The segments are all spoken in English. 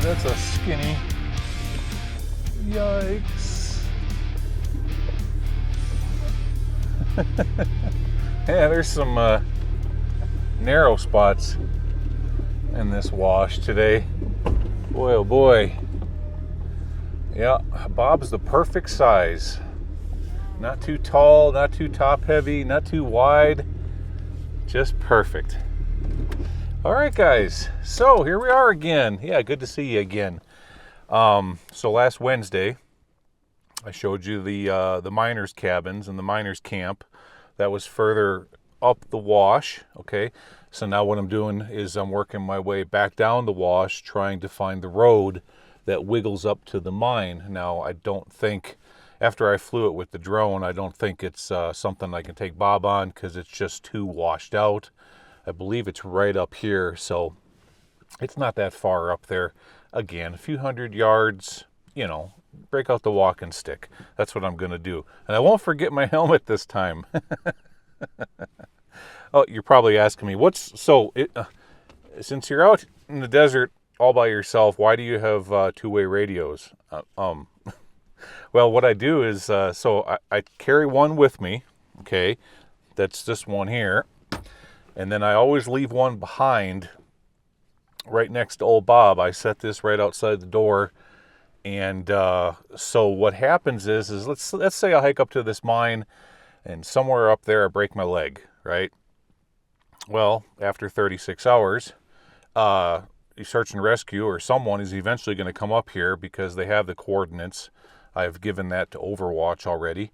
that's a skinny. Yikes. Yeah, there's some narrow spots in this wash today. Boy, oh boy. Yeah, Bob's the perfect size. Not too tall, not too top heavy, not too wide. Just perfect. All right, guys. So here we are again. Yeah, good to see you again. So last Wednesday, I showed you the miners' cabins and the miners' camp. That was further up the wash. Okay. So now what I'm doing is I'm working my way back down the wash, trying to find the road that wiggles up to the mine. Now, I don't think, after I flew it with the drone, I don't think it's something I can take Bob on because it's just too washed out. I believe it's right up here, so it's not that far up there. Again, a few hundred yards, you know, break out the walking stick. That's what I'm going to do. And I won't forget my helmet this time. Oh, you're probably asking me, since you're out in the desert all by yourself, why do you have two-way radios? Well, what I do is, I carry one with me, okay? That's this one here. And then I always leave one behind right next to old Bob. I set this right outside the door. And so what happens is let's say I hike up to this mine and somewhere up there I break my leg, right? Well, after 36 hours, search and rescue or someone is eventually going to come up here because they have the coordinates. I've given that to Overwatch already.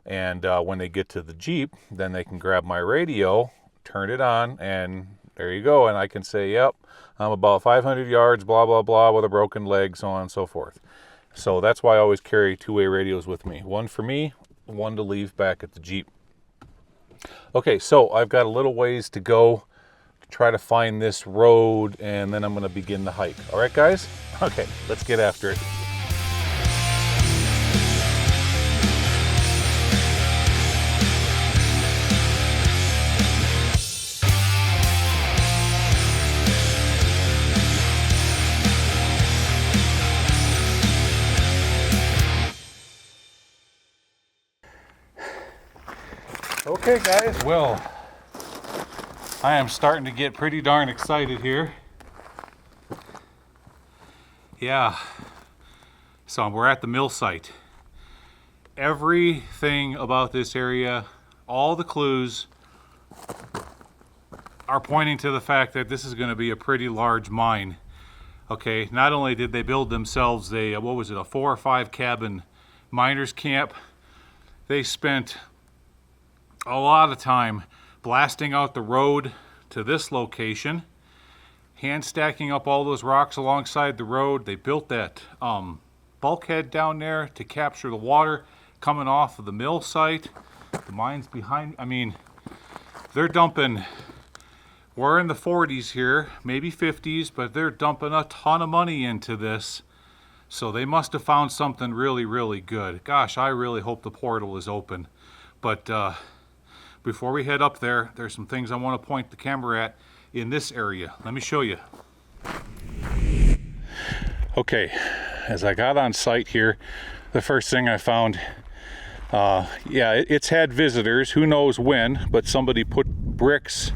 And when they get to the Jeep, then they can grab my radio, turn it on, and there you go. And I can say, yep, I'm about 500 yards, blah, blah, blah, with a broken leg, so on and so forth. So that's why I always carry two-way radios with me. One for me, one to leave back at the Jeep. Okay, so I've got a little ways to go to try to find this road, and then I'm going to begin the hike. All right, guys? Okay, let's get after it. Okay, guys, well, I am starting to get pretty darn excited here. Yeah, so we're at the mill site. Everything about this area, all the clues are pointing to the fact that this is going to be a pretty large mine. Okay, not only did they build themselves a 4 or 5 cabin miners camp, they spent a lot of time blasting out the road to this location, hand stacking up all those rocks alongside the road. They built that bulkhead down there to capture the water coming off of the mill site. The mine's behind. I mean, they're dumping, we're in the 40s here, maybe 50s, but they're dumping a ton of money into this. So they must have found something really, really good. Gosh, I really hope the portal is open. But before we head up there, there's some things I want to point the camera at in this area. Let me show you. Okay, as I got on site here, the first thing I found, it's had visitors, who knows when, but somebody put bricks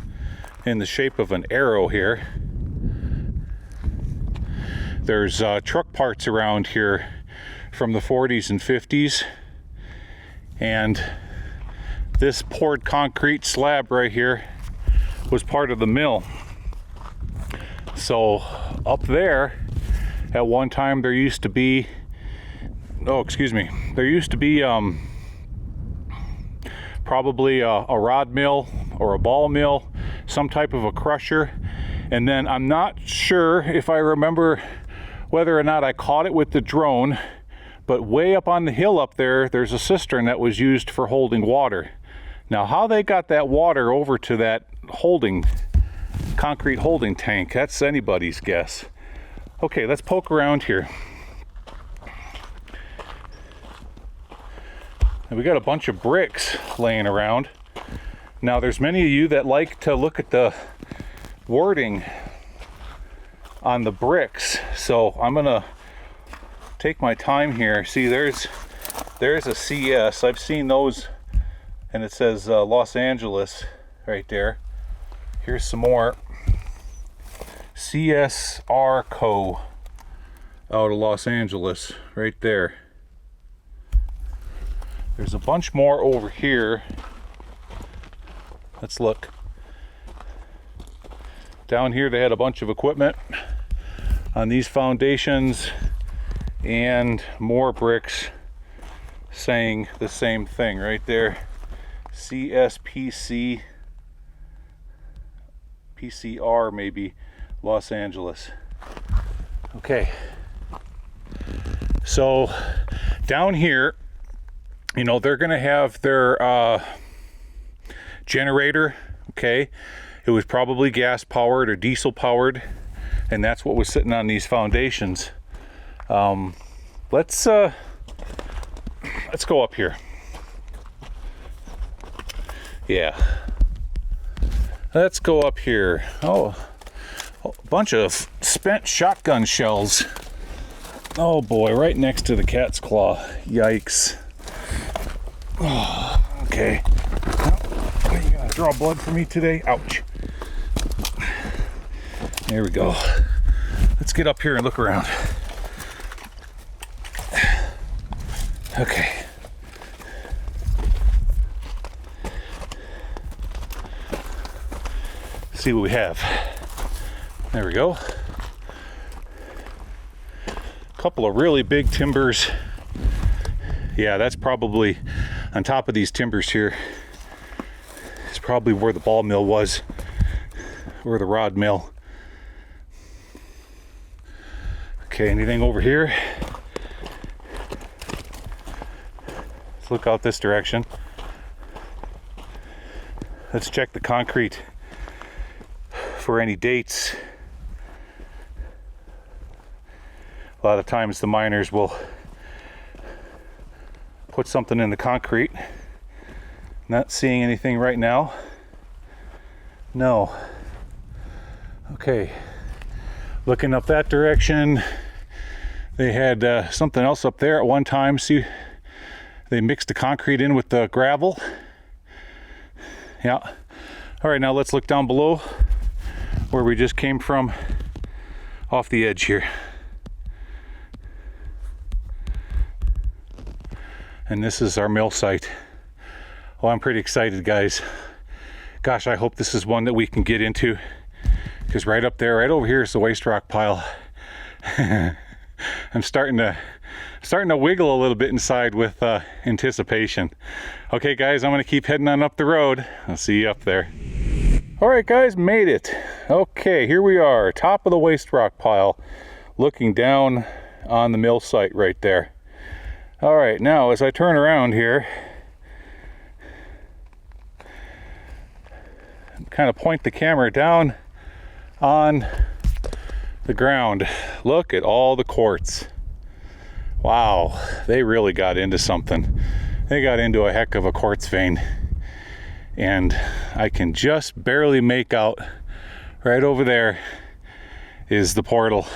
in the shape of an arrow here. There's truck parts around here from the 40s and 50s, and this poured concrete slab right here was part of the mill. So up there, at one time there used to be, probably a rod mill or a ball mill, some type of a crusher. And then I'm not sure if I remember whether or not I caught it with the drone, but way up on the hill up there, there's a cistern that was used for holding water. Now, how they got that water over to that concrete holding tank, that's anybody's guess. Okay, let's poke around here. And we got a bunch of bricks laying around. Now, there's many of you that like to look at the wording on the bricks. So I'm gonna take my time here. See, there's a CS. I've seen those, and it says Los Angeles right there. Here's some more. CSR Co. out of Los Angeles right there. There's a bunch more over here. Let's look. Down here they had a bunch of equipment on these foundations and more bricks saying the same thing right there. CSPC PCR maybe, Los Angeles. Okay. So down here, you know, they're gonna have their generator. Okay, it was probably gas powered or diesel powered, and that's what was sitting on these foundations. Let's go up here. Yeah, let's go up here. Oh, a bunch of spent shotgun shells. Oh boy, right next to the cat's claw. Yikes. Oh, okay. Oh, are you gonna draw blood for me today? Ouch. There we go. Let's get up here and look around. Okay. See what we have. There we go. A couple of really big timbers. Yeah, that's probably on top of these timbers here. It's probably where the ball mill was, or the rod mill. Okay, anything over here? Let's look out this direction. Let's check the concrete for any dates. A lot of times the miners will put something in the concrete. Not seeing anything right now. No. Okay. Looking up that direction. They had something else up there at one time. See, they mixed the concrete in with the gravel. Yeah. All right, now let's look down below where we just came from, off the edge here. And this is our mill site. Oh, I'm pretty excited, guys. Gosh, I hope this is one that we can get into, because right up there, right over here is the waste rock pile. I'm starting to wiggle a little bit inside with anticipation. Okay, guys, I'm gonna keep heading on up the road. I'll see you up there. All right, guys, made it. Okay, here we are, top of the waste rock pile, looking down on the mill site right there. All right, now as I turn around here, kind of point the camera down on the ground. Look at all the quartz. Wow, they really got into something. They got into a heck of a quartz vein. And I can just barely make out, right over there is the portal.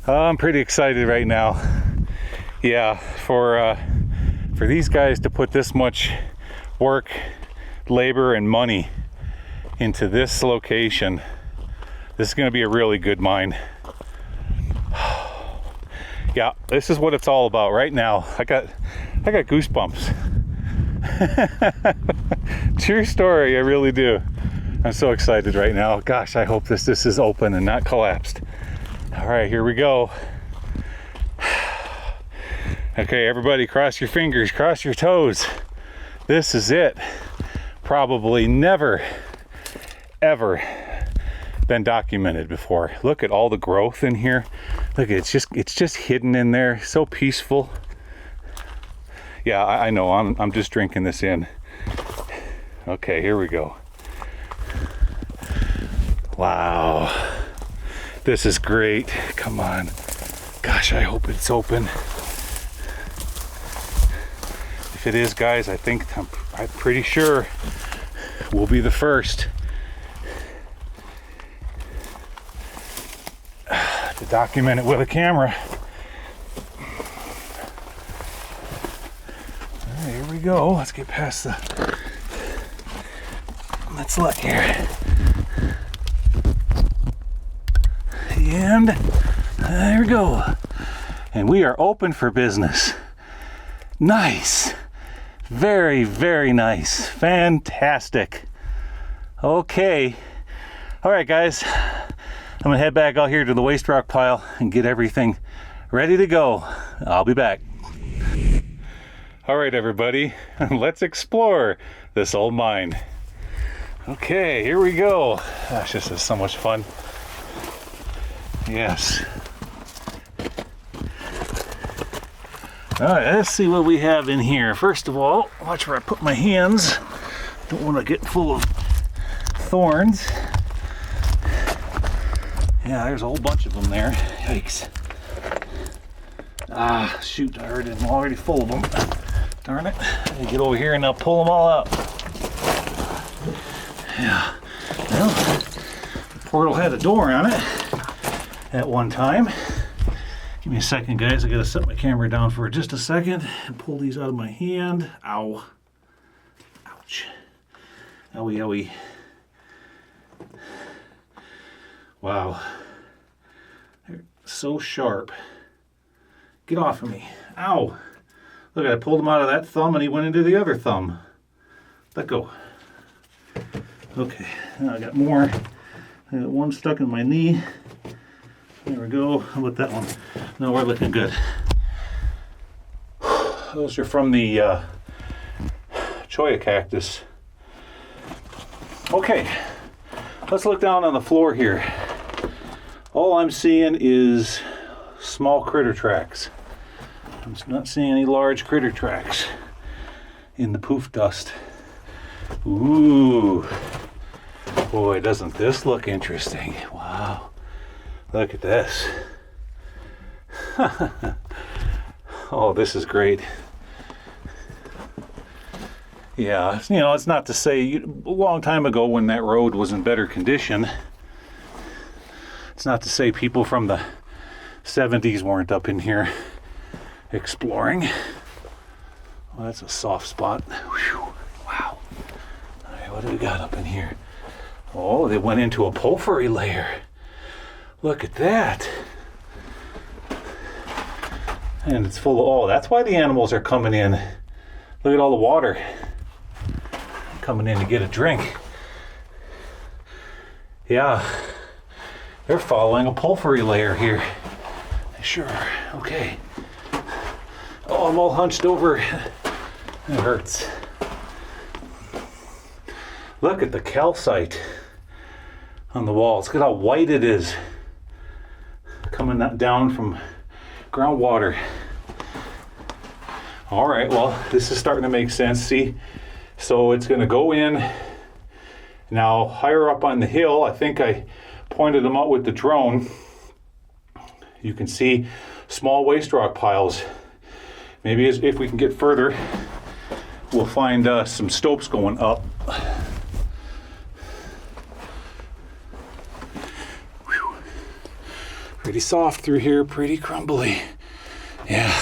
I'm pretty excited right now. Yeah, for these guys to put this much work, labor, and money into this location, this is going to be a really good mine. Yeah, this is what it's all about right now. I got goosebumps. True story, I really do. I'm so excited right now. Gosh, I hope this is open and not collapsed. All right, here we go. Okay, everybody, cross your fingers, cross your toes. This is it. Probably never, ever been documented before. Look at all the growth in here. Look, it's just hidden in there, so peaceful. Yeah, I know, I'm just drinking this in. Okay, here we go. Wow, this is great. Come on. Gosh, I hope it's open. If it is, guys, I'm pretty sure we'll be the first. to document it with a camera. All right, here we go. Let's get past the... Let's look here. And there we go. And we are open for business. Nice. Very, very nice. Fantastic. Okay. All right, guys. I'm gonna head back out here to the waste rock pile and get everything ready to go. I'll be back. All right, everybody. Let's explore this old mine. Okay, here we go. Gosh, this is so much fun. Yes. All right, let's see what we have in here. First of all, watch where I put my hands. Don't want to get full of thorns. Yeah, there's a whole bunch of them there. Yikes. Ah, shoot, I'm already full of them. Darn it. Let me get over here and I'll pull them all out. Yeah. Well, the portal had a door on it at one time. Give me a second, guys. I gotta set my camera down for just a second and pull these out of my hand. Ow. Ouch. Owie, owie. Wow. They're so sharp. Get off of me. Ow. Look, I pulled him out of that thumb and he went into the other thumb. Let go. Okay, now I got more. I got one stuck in my knee. There we go. How about that one? No, we're looking good. Those are from the cholla cactus. Okay, let's look down on the floor here. All I'm seeing is small critter tracks. I'm not seeing any large critter tracks in the poof dust. Ooh, boy, doesn't this look interesting? Wow, look at this. Oh, this is great. Yeah, you know, it's not to say a long time ago when that road was in better condition, it's not to say people from the 70s weren't up in here exploring. Well, that's a soft spot. Whew. Wow. All right, what do we got up in here? Oh, they went into a porphyry layer. Look at that. And it's full of, oh, that's why the animals are coming in. Look at all the water coming in to get a drink. Yeah, they're following a porphyry layer here. Sure, okay. Oh, I'm all hunched over. It hurts. Look at the calcite on the walls. Look at how white it is. Coming down from groundwater. All right, well, this is starting to make sense. See, so it's going to go in. Now, higher up on the hill, I think I pointed them out with the drone. You can see small waste rock piles. Maybe if we can get further, we'll find some stopes going up. Whew. Pretty soft through here, pretty crumbly. Yeah,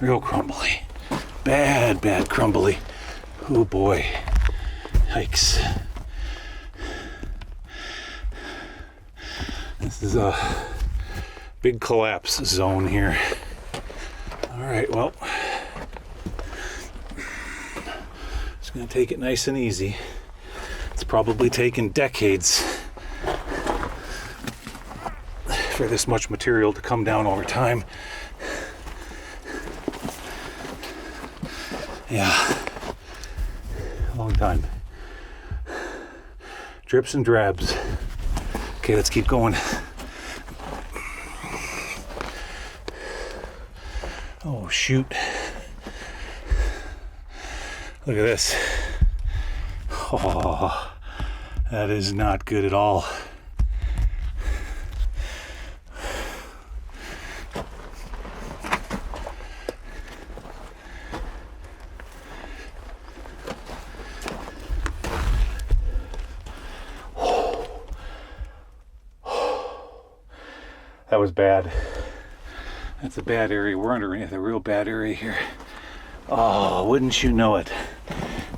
real crumbly. Bad crumbly. Oh boy, yikes. This is a big collapse zone here. All right, well, just gonna take it nice and easy. It's probably taken decades for this much material to come down over time. Yeah, a long time. Drips and drabs. Okay, let's keep going. Oh, shoot. Look at this. Oh, that is not good at all. That was bad. That's a bad area. We're underneath a real bad area here. Oh, wouldn't you know it?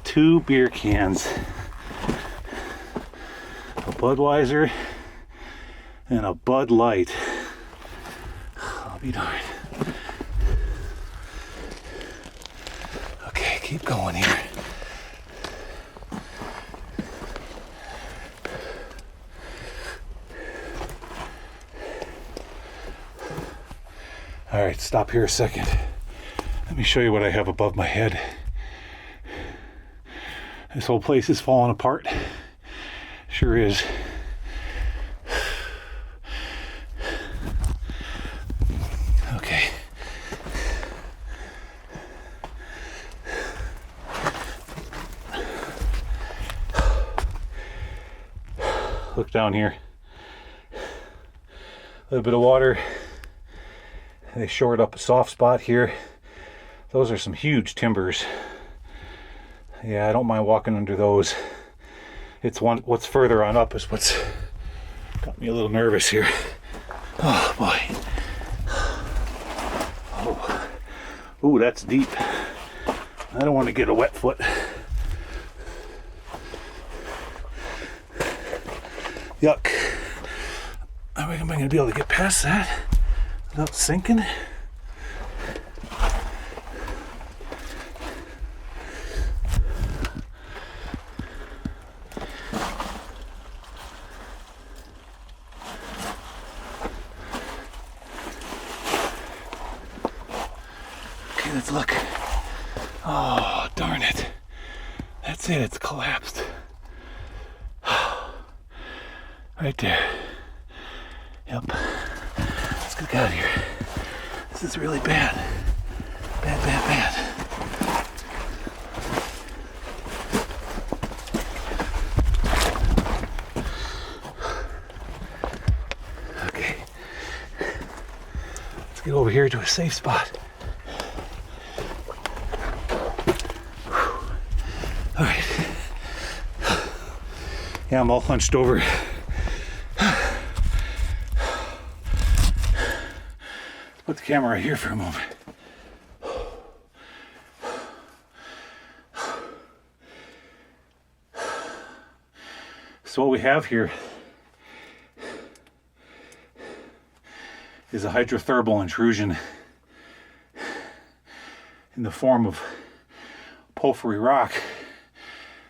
2 beer cans. A Budweiser and a Bud Light. I'll be darned. Okay, keep going here. All right, stop here a second. Let me show you what I have above my head. This whole place is falling apart. Sure is. Okay. Look down here. A little bit of water. They shored up a soft spot here. Those are some huge timbers. Yeah, I don't mind walking under those. It's what's further on up is what's got me a little nervous here. Oh boy. Oh. Ooh, that's deep. I don't want to get a wet foot. Yuck. Am I going to be able to get past that without sinking? Okay, let's look. Oh, darn it. That's it, it's collapsed. Right there. Yep. Let's get out of here. This is really bad. Bad, bad, bad. Okay. Let's get over here to a safe spot. All right. Yeah, I'm all hunched over. Put the camera right here for a moment. So what we have here is a hydrothermal intrusion in the form of porphyry rock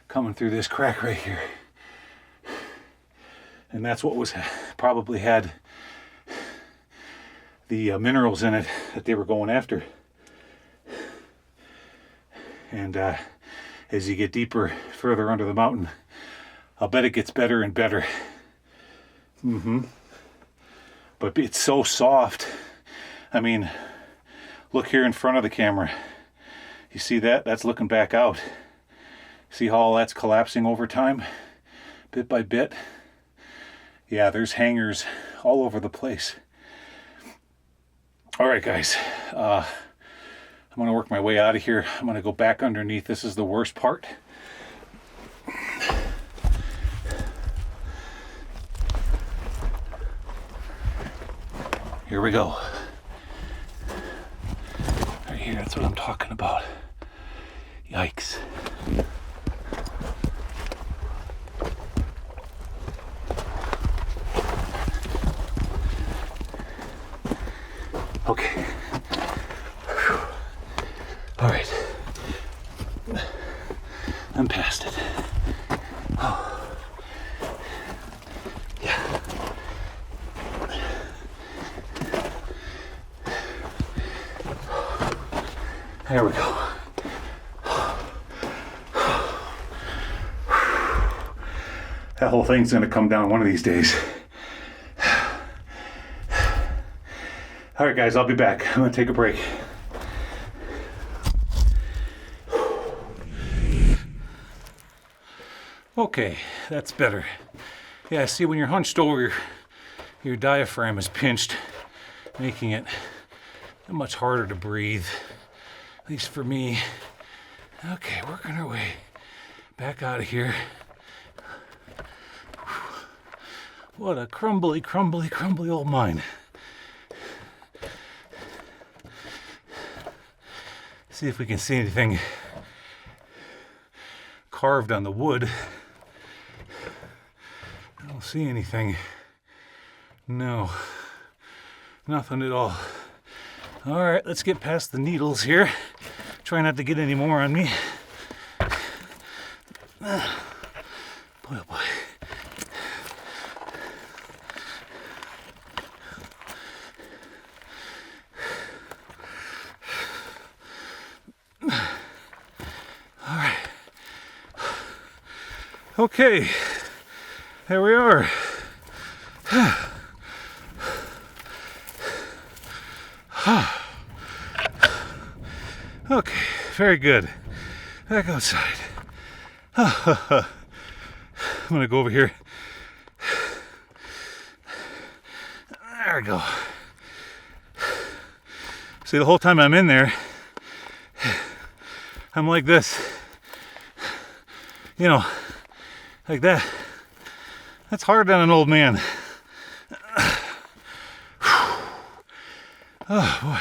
coming through this crack right here. And that's what was probably had the minerals in it that they were going after. And as you get deeper, further under the mountain, I'll bet it gets better and better. But it's so soft. I mean, look here in front of the camera. You see that? That's looking back out. See how all that's collapsing over time? Bit by bit. Yeah, there's hangers all over the place. All right, guys. I'm going to work my way out of here. I'm going to go back underneath. This is the worst part. Here we go. Right here, that's what I'm talking about. Yikes. Okay. All right. I'm past it. Oh. Yeah. There we go. That whole thing's gonna come down one of these days. All right, guys, I'll be back. I'm gonna take a break. Okay, that's better. Yeah, see, when you're hunched over, your diaphragm is pinched, making it much harder to breathe, at least for me. Okay, working our way back out of here. What a crumbly old mine. See if we can see anything carved on the wood. I don't see anything. No, nothing at all. All right, let's get past the needles here. Try not to get any more on me. Boy, oh boy. All right. Okay, there we are. Okay, very good. Back outside. I'm gonna go over here. There we go. See, the whole time I'm in there, I'm like this. You know, like that. That's hard on an old man. Oh boy.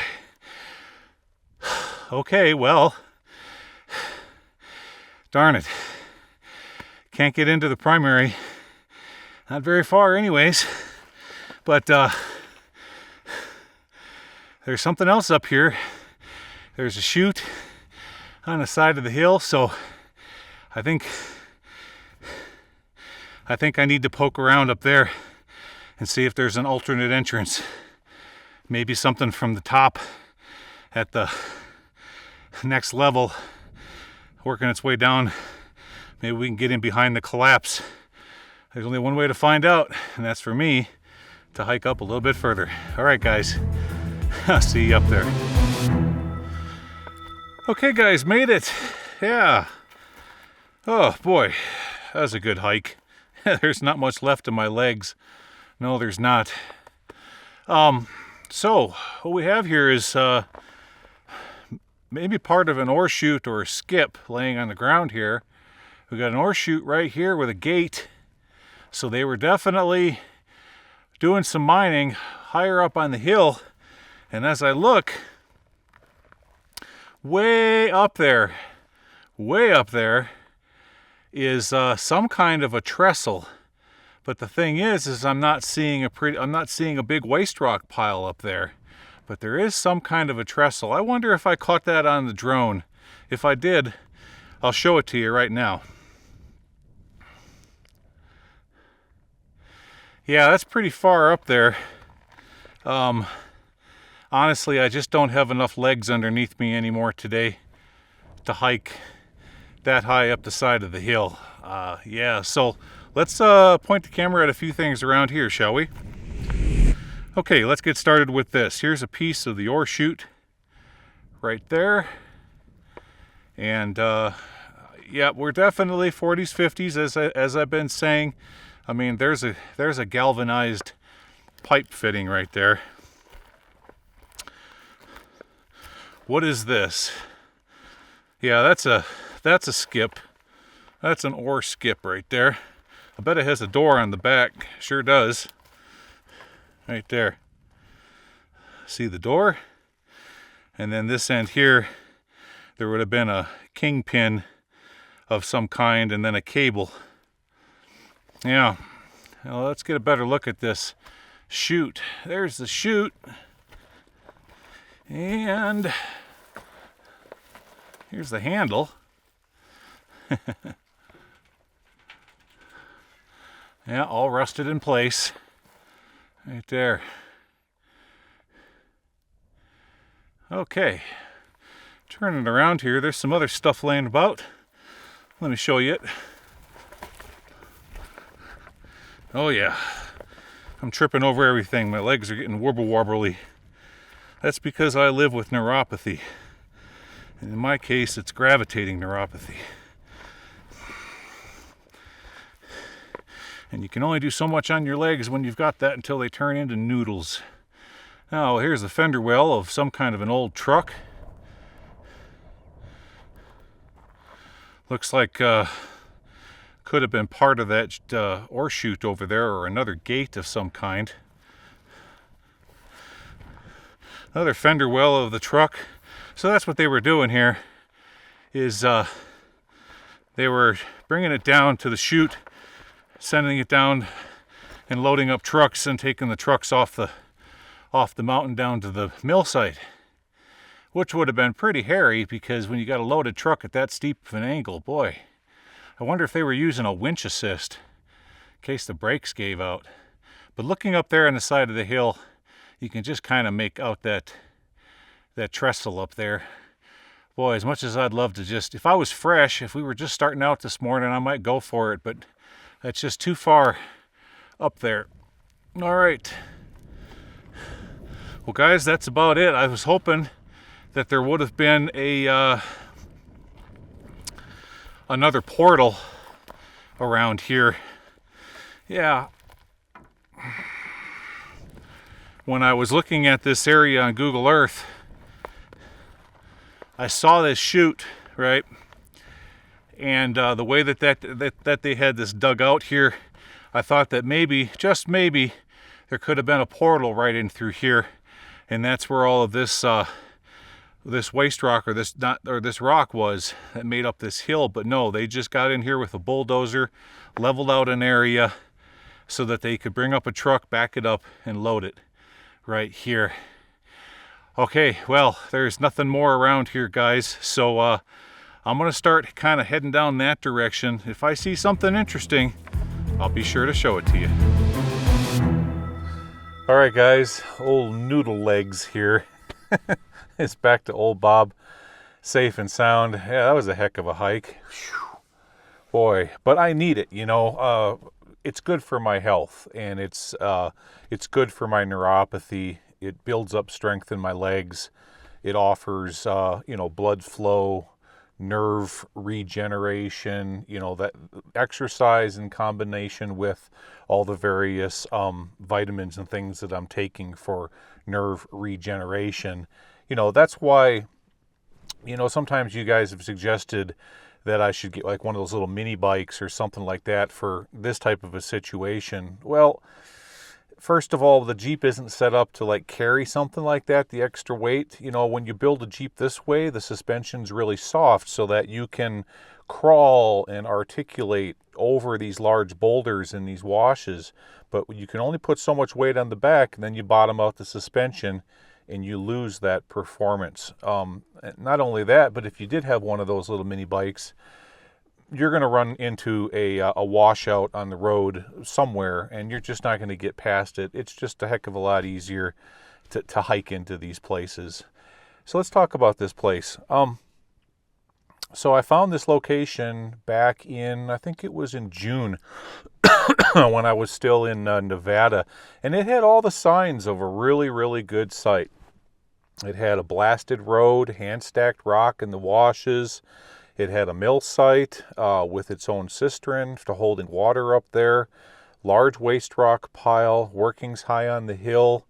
Okay, well, darn it. Can't get into the primary. Not very far anyways. But there's something else up here. There's a chute on the side of the hill, so I think I need to poke around up there and see if there's an alternate entrance. Maybe something from the top at the next level working its way down. Maybe we can get in behind the collapse. There's only one way to find out, and that's for me to hike up a little bit further. All right, guys. I'll see you up there. Okay, guys, made it. Yeah. Oh, boy. That was a good hike. There's not much left in my legs. No, there's not. So, what we have here is maybe part of an ore chute or a skip laying on the ground here. We got an ore chute right here with a gate. So they were definitely doing some mining higher up on the hill. And as I look, way up there is some kind of a trestle. But the thing is I'm not seeing a big waste rock pile up there. But there is some kind of a trestle. I wonder if I caught that on the drone. If I did, I'll show it to you right now. Yeah, that's pretty far up there. Honestly, I just don't have enough legs underneath me anymore today to hike that high up the side of the hill. Yeah, so let's point the camera at a few things around here, shall we? Okay, let's get started with this. Here's a piece of the ore chute right there. And yeah, we're definitely 40s, 50s as I've been saying. I mean, there's a galvanized pipe fitting right there. What is this? Yeah, that's a skip. That's an ore skip right there. I bet it has a door on the back. Sure does. Right there. See the door? And then this end here, there would have been a kingpin of some kind and then a cable. Yeah. Well, let's get a better look at this chute. There's the chute. And here's the handle. Yeah, all rusted in place. Right there. Okay. Turning around here, there's some other stuff laying about. Let me show you it. Oh yeah. I'm tripping over everything. My legs are getting warble-wobbly. That's because I live with neuropathy. And in my case, it's gravitating neuropathy. And you can only do so much on your legs when you've got that until they turn into noodles. Now, here's the fender well of some kind of an old truck. Looks like could have been part of that ore chute over there, or another gate of some kind. Another fender well of the truck. So that's what they were doing here, is they were bringing it down to the chute, sending it down and loading up trucks and taking the trucks off the mountain down to the mill site, which would have been pretty hairy, because when you got a loaded truck at that steep of an angle, boy, I wonder if they were using a winch assist in case the brakes gave out. But looking up there on the side of the hill, you can just kind of make out that trestle up there. Boy, as much as I'd love to just, if I was fresh, if we were just starting out this morning, I might go for it, but that's just too far up there. All right. Well, guys, that's about it. I was hoping that there would have been another portal around here. Yeah. When I was looking at this area on Google Earth, I saw this chute, right? And the way that they had this dug out here, I thought that maybe, just maybe, there could have been a portal right in through here, and that's where all of this this waste rock, or this rock was that made up this hill. But no, they just got in here with a bulldozer, leveled out an area so that they could bring up a truck, back it up, and load it right here. Okay, well, there's nothing more around here, guys, so I'm gonna start kind of heading down that direction. If I see something interesting, I'll be sure to show it to you. All right, guys, old noodle legs here. It's back to old Bob, safe and sound. Yeah, that was a heck of a hike. Whew. Boy, but I need it, you know. It's good for my health, and it's good for my neuropathy. It builds up strength in my legs. It offers, blood flow, nerve regeneration, that exercise in combination with all the various vitamins and things that I'm taking for nerve regeneration. That's why, sometimes you guys have suggested that I should get like one of those little mini bikes or something like that for this type of a situation. Well, first of all, the Jeep isn't set up to like carry something like that, the extra weight. When you build a Jeep this way, the suspension's really soft so that you can crawl and articulate over these large boulders and these washes. But you can only put so much weight on the back, and then you bottom out the suspension and you lose that performance. Not only that, but if you did have one of those little mini bikes, you're going to run into a washout on the road somewhere, and you're just not going to get past it. It's just a heck of a lot easier to hike into these places. So let's talk about this place. So I found this location back in, I think it was in June, when I was still in Nevada, and it had all the signs of a really, really good site. It had a blasted road, hand-stacked rock in the washes. It had a mill site with its own cistern for holding water up there, large waste rock pile, workings high on the hill.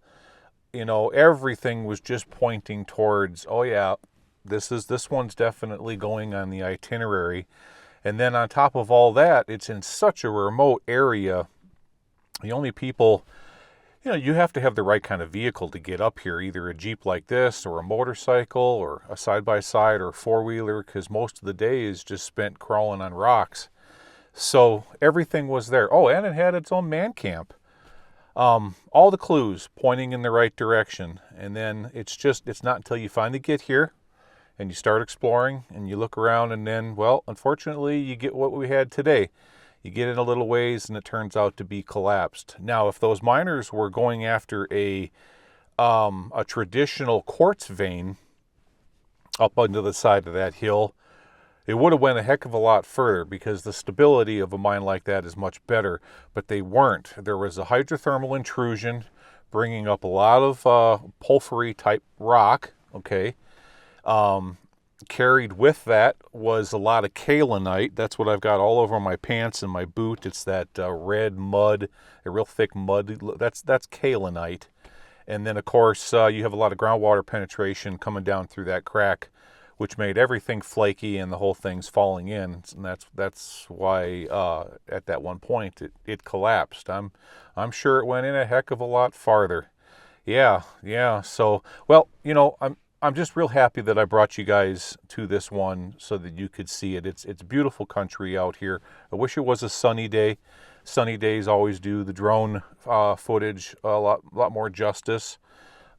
Everything was just pointing towards, oh yeah, this one's definitely going on the itinerary. And then on top of all that, it's in such a remote area. The only people, you have to have the right kind of vehicle to get up here, either a Jeep like this or a motorcycle or a side-by-side or a four-wheeler, because most of the day is just spent crawling on rocks. So everything was there. Oh, and it had its own man camp. All the clues pointing in the right direction. And then it's not until you finally get here and you start exploring and you look around, and then, well, unfortunately, you get what we had today. You get in a little ways and it turns out to be collapsed. Now, if those miners were going after a traditional quartz vein up onto the side of that hill, it would have went a heck of a lot further, because the stability of a mine like that is much better. But they weren't. There was a hydrothermal intrusion bringing up a lot of porphyry type rock, okay? Carried with that was a lot of kaolinite. That's what I've got all over my pants and my boot. It's that red mud, a real thick mud. That's kaolinite. And then, of course, you have a lot of groundwater penetration coming down through that crack, which made everything flaky and the whole thing's falling in. And that's why at that one point it collapsed. I'm sure it went in a heck of a lot farther. Yeah. So, well, I'm just real happy that I brought you guys to this one so that you could see it. It's beautiful country out here. I wish it was a sunny day. Sunny days always do the drone footage a lot more justice.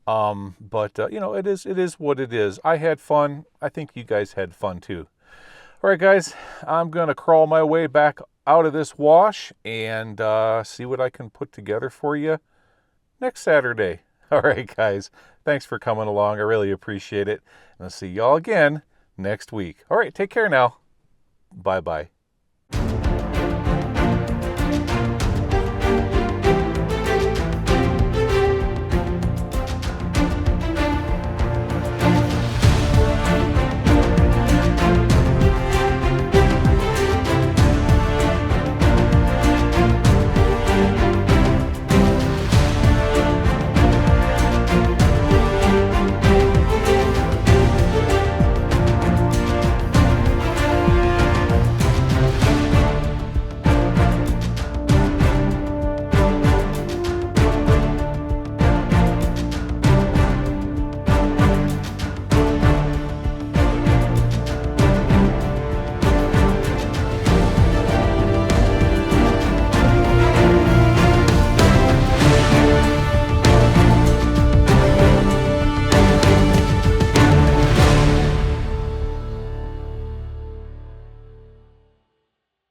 But you know, it is what it is. I had fun. I think you guys had fun too. All right, guys, I'm going to crawl my way back out of this wash and see what I can put together for you next Saturday. All right, guys, thanks for coming along. I really appreciate it. And I'll see y'all again next week. All right, take care now. Bye-bye.